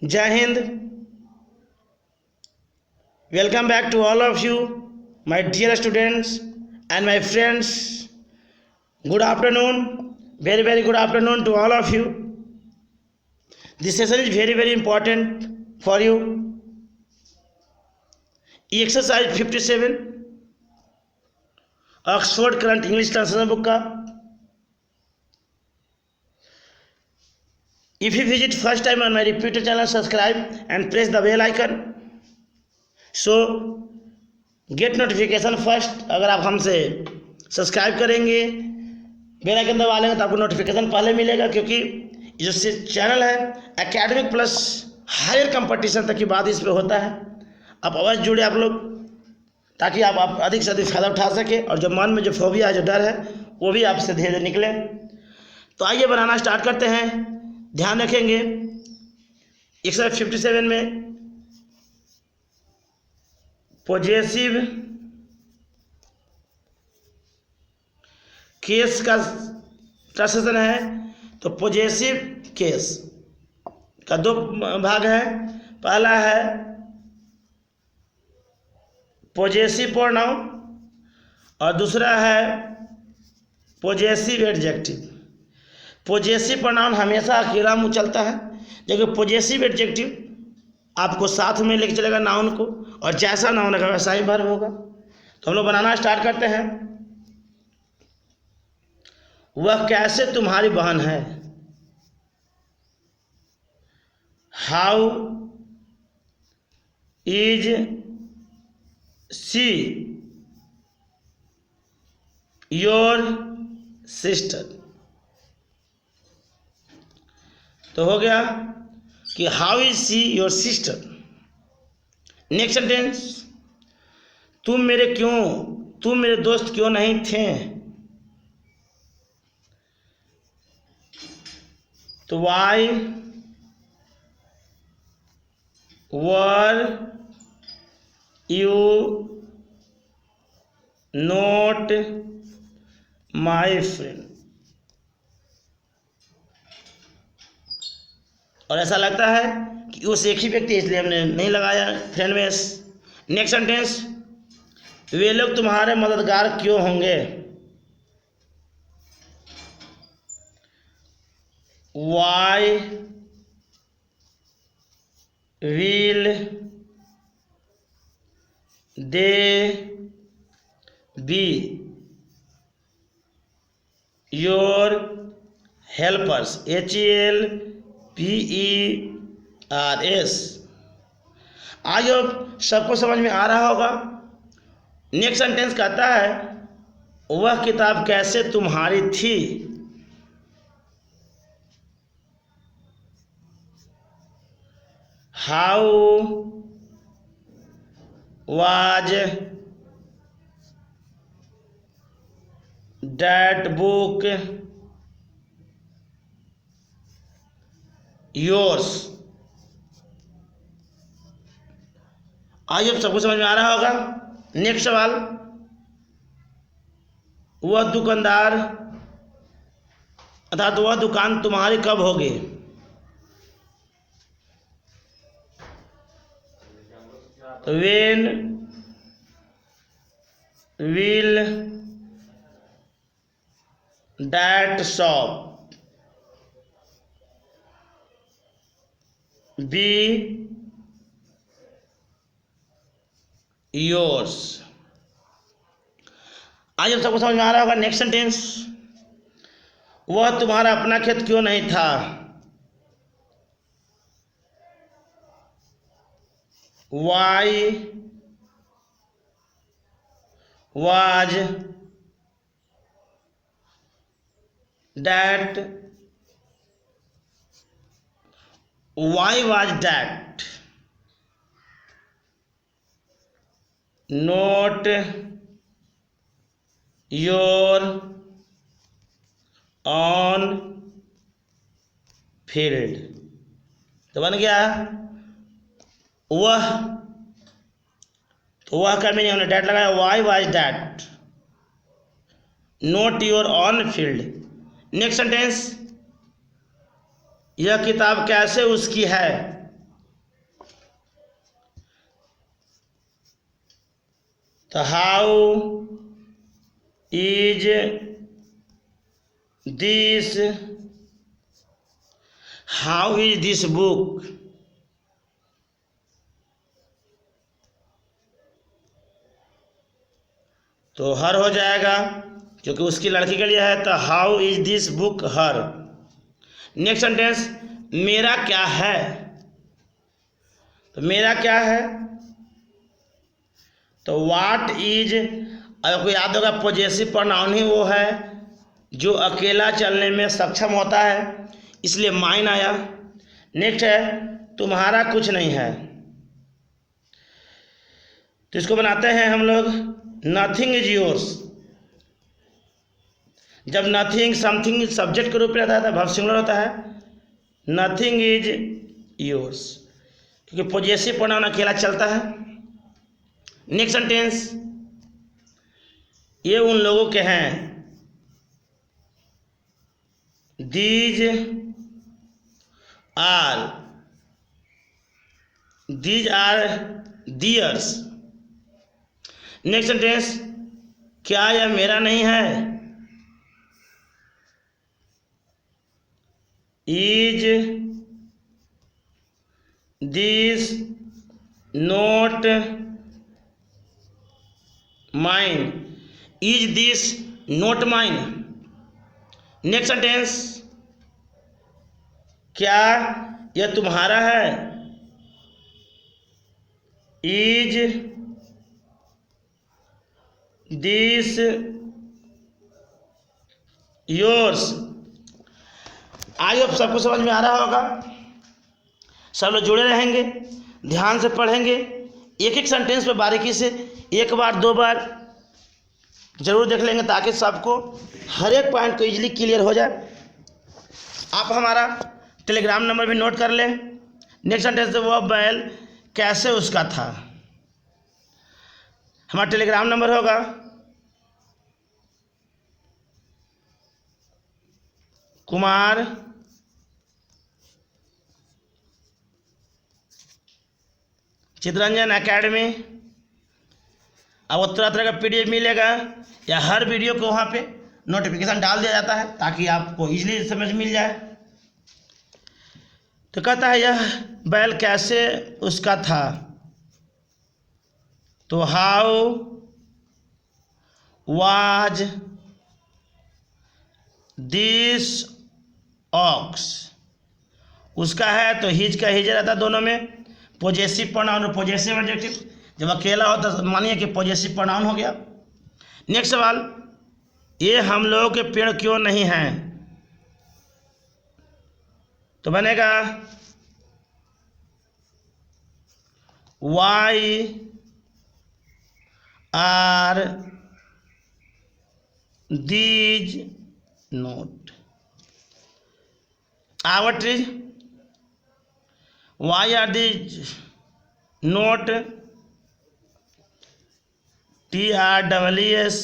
Jai Hind. Welcome back to all of you, my dear students and my friends. Good afternoon. Very, very good afternoon to all of you. This session is very, very important for you. Exercise 57, Oxford Current English Translation book का. If you visit first time on my repeated channel, subscribe and press the bell icon. So get notification first. अगर आप हमसे subscribe करेंगे, bell icon दबा लेंगे तो आपको notification पहले मिलेगा, क्योंकि जो चैनल है एकेडमिक प्लस हायर कंपटीशन तक की बात इस पे होता है. आप अवश्य जुड़े आप लोग, ताकि आप अधिक से अधिक फायदा उठा सके और जो मन में जो फोबिया है, जो डर है, वो भी आपसे धीरे धीरे निकले. तो आइए बनाना स्टार्ट करते हैं. ध्यान रखेंगे एक्सरसाइज 57 में पॉजेसिव केस का ट्रांसलेशन है. तो पॉजेसिव केस का दो भाग है. पहला है पॉजेसिव प्रोनाउन और दूसरा है पॉजेसिव एडजेक्टिव. पॉजेसिव प्रोनाउन हमेशा अकेला मुँह चलता है, जबकि पॉजेसिव एडजेक्टिव आपको साथ में लेके चलेगा नाउन को, और जैसा नाउन है वैसा ही वर्ब होगा. तो हम लोग बनाना स्टार्ट करते हैं. वह कैसे तुम्हारी बहन है. How is she your sister. तो हो गया कि how is she your sister. Next sentence, तुम मेरे दोस्त क्यों नहीं थे. तो why were you not my friend. और ऐसा लगता है कि उस एक ही व्यक्ति, इसलिए हमने नहीं लगाया फ्रेंड में. नेक्स्ट सेंटेंस, वे लोग तुम्हारे मददगार क्यों होंगे. Why will they be your helpers. HELPERS. आज अब सबको समझ में आ रहा होगा. नेक्स्ट सेंटेंस कहता है वह किताब कैसे तुम्हारी थी. How was that book yours. आइए अब सबको समझ में आ रहा होगा. नेक्स्ट सवाल, वह दुकानदार अर्थात वह दुकान तुम्हारी कब होगी. When will that shop be yours. आज अब सबको समझ में आ रहा होगा. नेक्स्ट सेंटेंस, वह तुम्हारा अपना खेत क्यों नहीं था. Why was that not your on field. तो बन गया वह. तो वह का मीनिंग हमने डैट लगाया. Why was that not your on field. Next sentence, यह किताब कैसे उसकी है. तो how is this, how is this book, तो हर हो जाएगा क्योंकि उसकी लड़की के लिए है, तो how is this book her. Next sentence, मेरा क्या है, तो मेरा क्या है, तो व्हाट इज, आपको याद होगा पॉजेसिव प्रोनाउन ही वो है जो अकेला चलने में सक्षम होता है, इसलिए माइन आया। नेक्स्ट है तुम्हारा कुछ नहीं है, तो इसको बनाते हैं हम लोग नथिंग इज योर्स। जब नथिंग समथिंग सब्जेक्ट के रूप में रहता है तो वर्ब सिंगुलर होता है, नथिंग इज योर्स, क्योंकि पॉजेसिव प्रोनाउन अकेला चलता है। नेक्स्ट सेंटेंस, ये उन लोगों के हैं, these are theirs. Next sentence, क्या यह मेरा नहीं है, is this not mine, is this not mine. Next sentence, क्या यह तुम्हारा है, is this yours. I hope सबको समझ में आ रहा होगा, सब लोग जुड़े रहेंगे, ध्यान से पढ़ेंगे, एक एक सेंटेंस पे बारीकी से एक बार दो बार जरूर देख लेंगे ताकि सबको हर एक पॉइंट को इजीली क्लियर हो जाए। आप हमारा टेलीग्राम नंबर भी नोट कर लें। नेक्स्ट सेंटेंस, वो बैल कैसे उसका था, हमारा टेलीग्राम नंबर होगा कुमार चितरंजन एकेडमी। अब वो तरह तरह का पीडीएफ मिलेगा या हर वीडियो को वहाँ पे नोटिफिकेशन डाल दिया जाता है ताकि आपको इजीली समझ मिल जाए। तो कहता है यह बैल कैसे उसका था, तो हाउ वाज दिस ऑक्स, उसका है तो हिज का हिज रहता है, दोनों में पॉजेसिव प्रोनाउन और पॉजेसिव एडजेक्टिव। जब अकेला हो तो मानिए कि पॉजेसिव प्रोनाउन हो गया। नेक्स्ट सवाल, ये हम लोगों के पेड़ क्यों नहीं हैं, तो बनेगा why are these not our trees, why are these not TREES।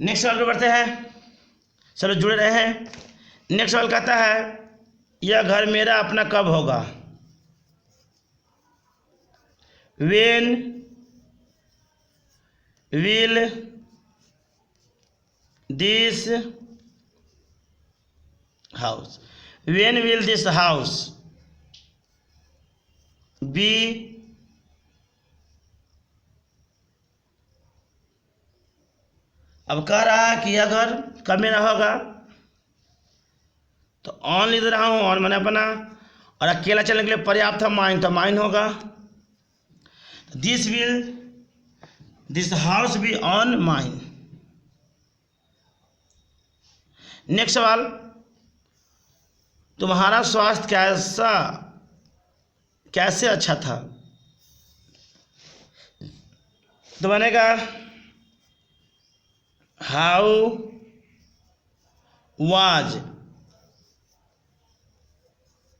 Next सवाल पे बढ़ते हैं, चलो जुड़े रहे हैं। नेक्स्ट सवाल कहता है यह घर मेरा अपना कब होगा, When will this house, when will this house be अब कह रहा है कि यह घर कब मेरा होगा, तो ऑन लिख रहा हूँ, ऑन मैंने अपना, और अकेला चलने के लिए पर्याप्त था माइन, तो माइन होगा। This house be on mine. Next सवाल, तुम्हारा स्वास्थ्य कैसे अच्छा था, तो बनेगा how was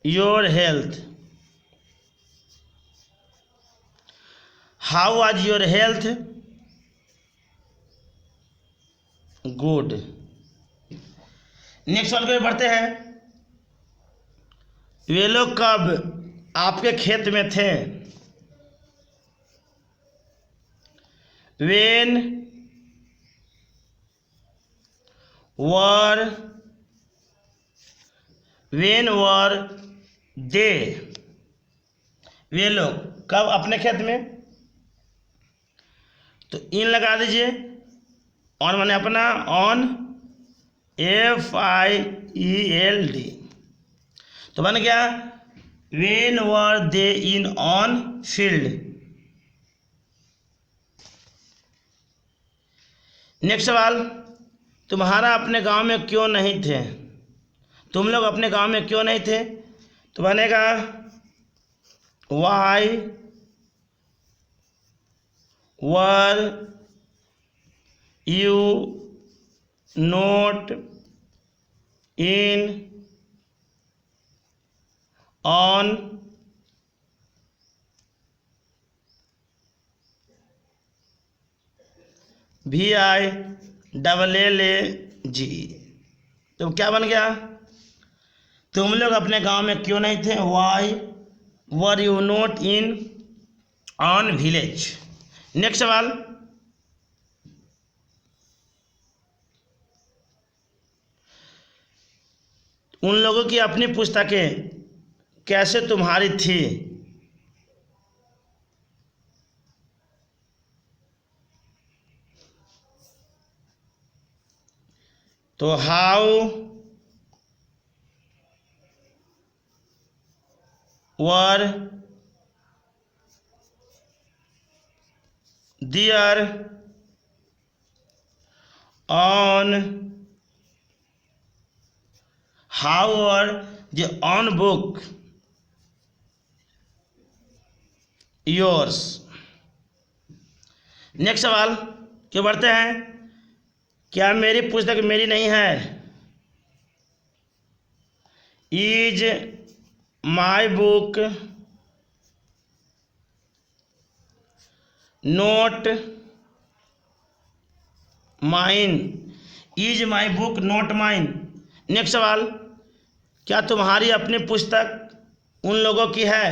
your health, how was your health good. Next सवाल पे बढ़ते हैं, वे लोग कब आपके खेत में थे, when were they, वे लोग कब अपने खेत में, तो इन लगा दीजिए, ऑन माने अपना, ऑन FIELD, तो बन गया when were they in on field। Next सवाल, तुम्हारा अपने गांव में क्यों नहीं थे, तुम लोग अपने गांव में क्यों नहीं थे, तो बनेगा why were you not in on VILLAG, तो क्या बन गया, तुम लोग अपने गांव में क्यों नहीं थे, why were you not in on village. Next सवाल, उन लोगों की अपनी पुस्तकें कैसे तुम्हारी थी, तो how were their own, how were the own book yours. Next सवाल क्यों बढ़ते हैं, क्या मेरी पुस्तक मेरी नहीं है, is my book note mine, is my book note mine. Next सवाल, क्या तुम्हारी अपनी पुस्तक उन लोगों की है,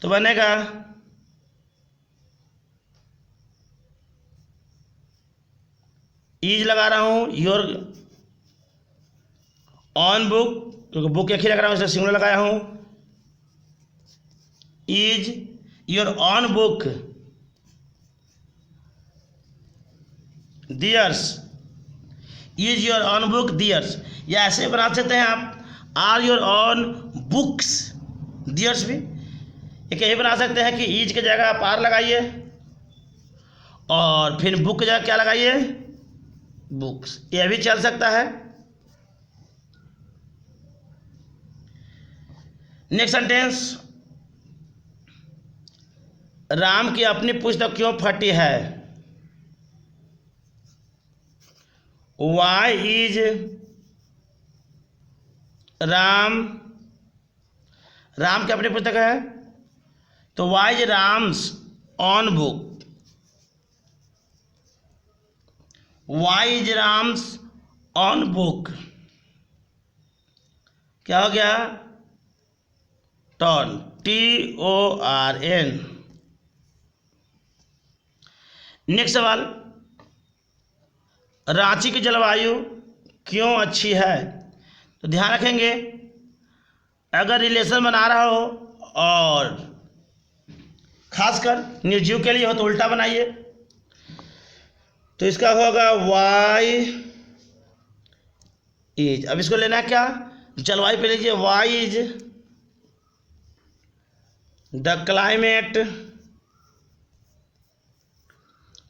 तो बनेगा इज लगा रहा हूं योर ऑन बुक, क्योंकि बुक एक ही लग रहा हूं, इसे सिंगुलर लगाया हूं, is your own book theirs, is your own book theirs, या ऐसे बना सकते हैं आप, are your own books theirs भी, एक यही बना सकते हैं कि ईज की जगह आप आर लगाइए और फिर बुक की जगह क्या लगाइए, बुक्स, यह भी चल सकता है। नेक्स्ट सेंटेंस, राम की अपनी पुस्तक क्यों फटी है, वाई इज राम, राम की अपनी पुस्तक है, तो why is Ram's own book, why is Ram's own book, क्या हो गया, टॉर्न, TORN। नेक्स्ट सवाल, रांची की जलवायु क्यों अच्छी है, तो ध्यान रखेंगे अगर रिलेशन बना रहा हो और खासकर निर्जीव के लिए हो तो उल्टा बनाइए, तो इसका होगा वाई इज, अब इसको लेना है क्या, जलवायु पे लीजिए, why is the climate,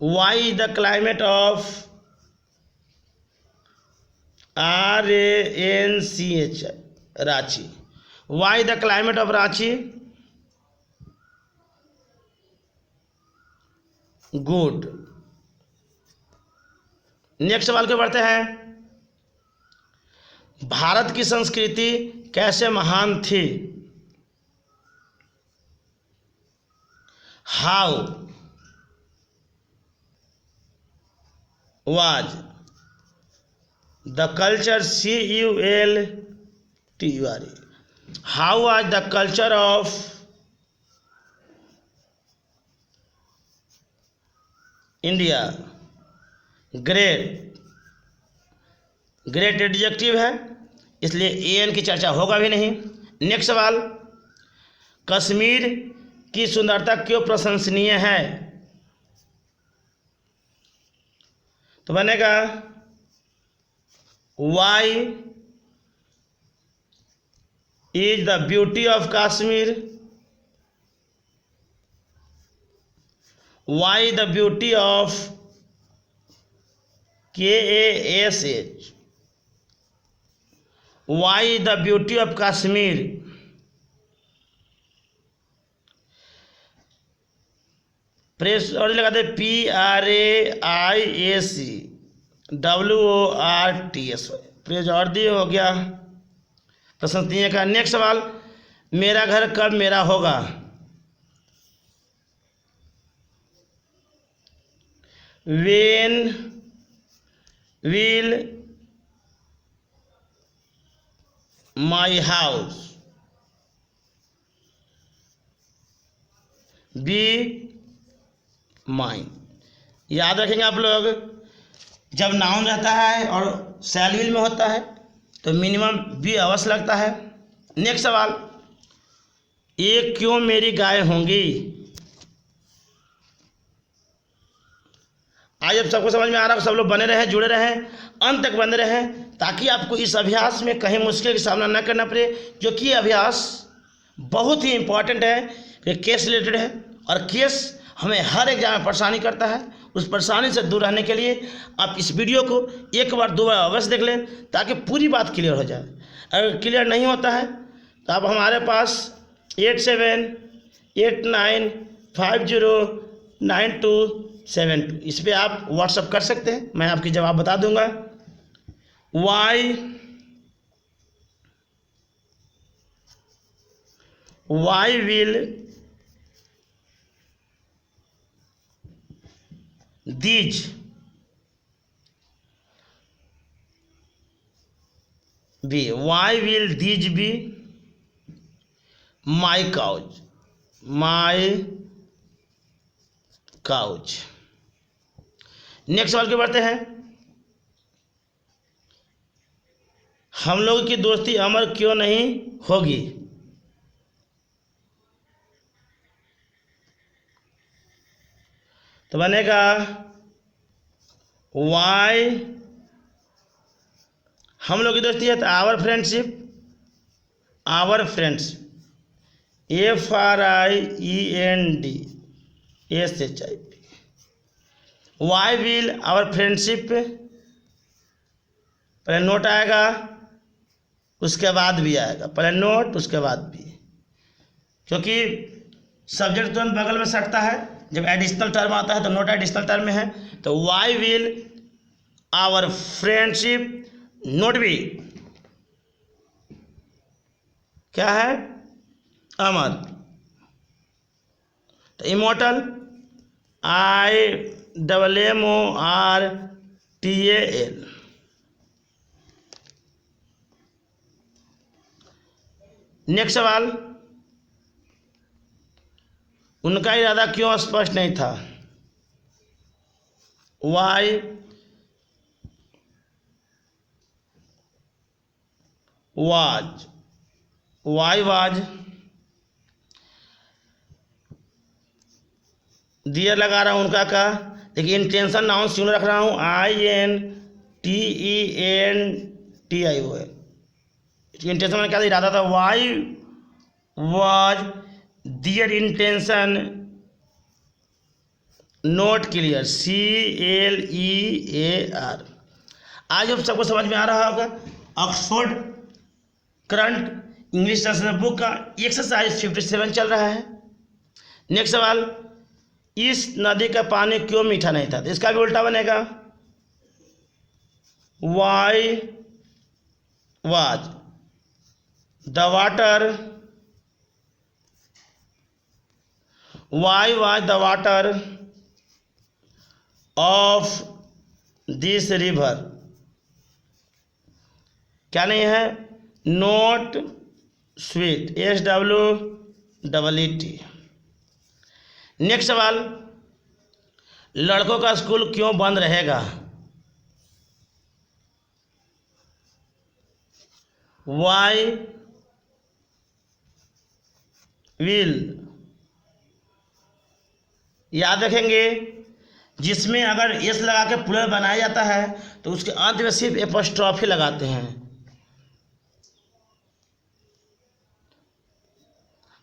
why is the climate of RANCH Ranchi, why the climate of Ranchi good. Next सवाल पे बढ़ते हैं, भारत की संस्कृति कैसे महान थी, how was the culture, CULTURE, how was the culture of India. Great, great adjective है, इसलिए एन की चर्चा होगा भी नहीं। नेक्स्ट सवाल, कश्मीर की सुंदरता क्यों प्रशंसनीय है? तो बनेगा why is the beauty of Kashmir, why the beauty of KASH, why the beauty of Kashmir. प्रेस और लगाते PRAIACWORTS, प्रेज और दी हो गया प्रशंसनीय का। नेक्स्ट सवाल, मेरा घर कब मेरा होगा? When will my house be mine? याद रखेंगे आप लोग, जब नाउन रहता है और शैल विल में होता है तो मिनिमम बी अवश्य लगता है। नेक्स्ट सवाल, ये क्यों मेरी गाय होंगी? आज अब सबको समझ में आ रहा है, सब लोग बने रहें, जुड़े रहें, अंत तक बने रहें, ताकि आपको इस अभ्यास में कहीं मुश्किल का सामना न करना पड़े, क्योंकि ये अभ्यास बहुत ही इम्पॉर्टेंट है, ये केस रिलेटेड है और केस हमें हर एग्जाम में परेशानी करता है। उस परेशानी से दूर रहने के लिए आप इस वीडियो को एक बार दो बार अवश्य देख लें, ताकि पूरी बात क्लियर हो जाए। अगर क्लियर नहीं होता है तो आप हमारे पास 8789509272 इस पर आप व्हाट्सअप कर सकते हैं, मैं आपकी जवाब बता दूंगा। Why will these be, why will these be my couch, my couch. Next सवाल की बढ़ते हैं, हम लोगों की दोस्ती अमर क्यों नहीं होगी? तो बनेगा वाई, हम लोग की दोस्ती है तो our friendship, FRIENDSHIP। Why will our friendship, पहले नोट आएगा उसके बाद भी आएगा, पहले नोट उसके बाद भी, क्योंकि सब्जेक्ट तुरंत बगल में सटता है। जब एडिशनल टर्म आता है तो नोट एडिशनल टर्म में है, तो why will our friendship, not भी क्या है? अमर। तो इमोर्टल IMMORTAL। नेक्स्ट सवाल, उनका इरादा क्यों स्पष्ट नहीं था? वाई वाज दिया लगा रहा हूं उनका का, लेकिन इंटेंशन नाउन क्यों रख रहा हूं? INTENTION। इंटेंशन मैंने क्या था? इरादा था। Why was their intention not clear, CLEAR। आज अब सबको समझ में आ रहा होगा। Oxford current English translation book का एक्सरसाइज 57 चल रहा है। नेक्स्ट सवाल, इस नदी का पानी क्यों मीठा नहीं था? तो इसका भी उल्टा बनेगा, why was the water of this river, क्या नहीं है? Note sweet, SWEET। नेक्स्ट सवाल, लड़कों का स्कूल क्यों बंद रहेगा? वाई विल, याद रखेंगे जिसमें अगर एस लगा के प्लूरल बनाया जाता है तो उसके अंत में सिर्फ एपोस्ट्रॉफी लगाते हैं।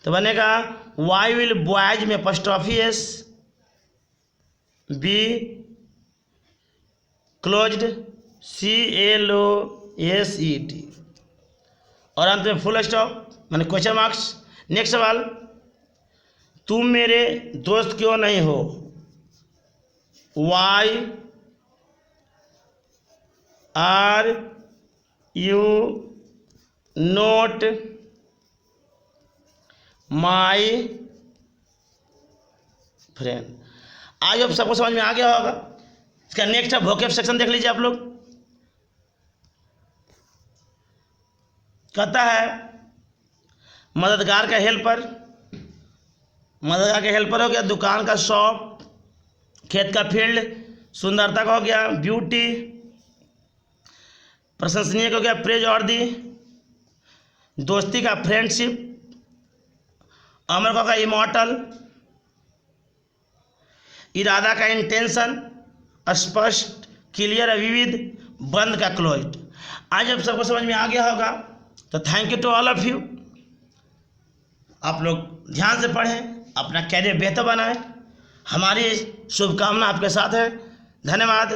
तो बनेगा वाई विल बॉयज में apostrophe S be closed CLOSED और अंत में फुल स्टॉप माने क्वेश्चन मार्क्स। नेक्स्ट सवाल, तुम मेरे दोस्त क्यों नहीं हो? Why are you not my friend. आज अब सबको समझ में आ गया होगा। इसका नेक्स्ट है वोकैब सेक्शन, देख लीजिए आप लोग। कहता है मददगार का हेल्पर, मददगार का हेल्पर हो गया दुकान का शॉप, खेत का फील्ड, सुंदरता का हो गया ब्यूटी, प्रशंसनीय का हो गया प्रेज और दी, दोस्ती का फ्रेंडशिप, अमर का होगा इमॉर्टल, इरादा का इंटेंशन, स्पष्ट क्लियर विविध, बंद का क्लोज्ड। आज जब सबको समझ में आ गया होगा तो thank you to all of you. आप लोग ध्यान से पढ़ें, अपना कैरियर बेहतर बनाएं। हमारी शुभकामना आपके साथ है। धन्यवाद।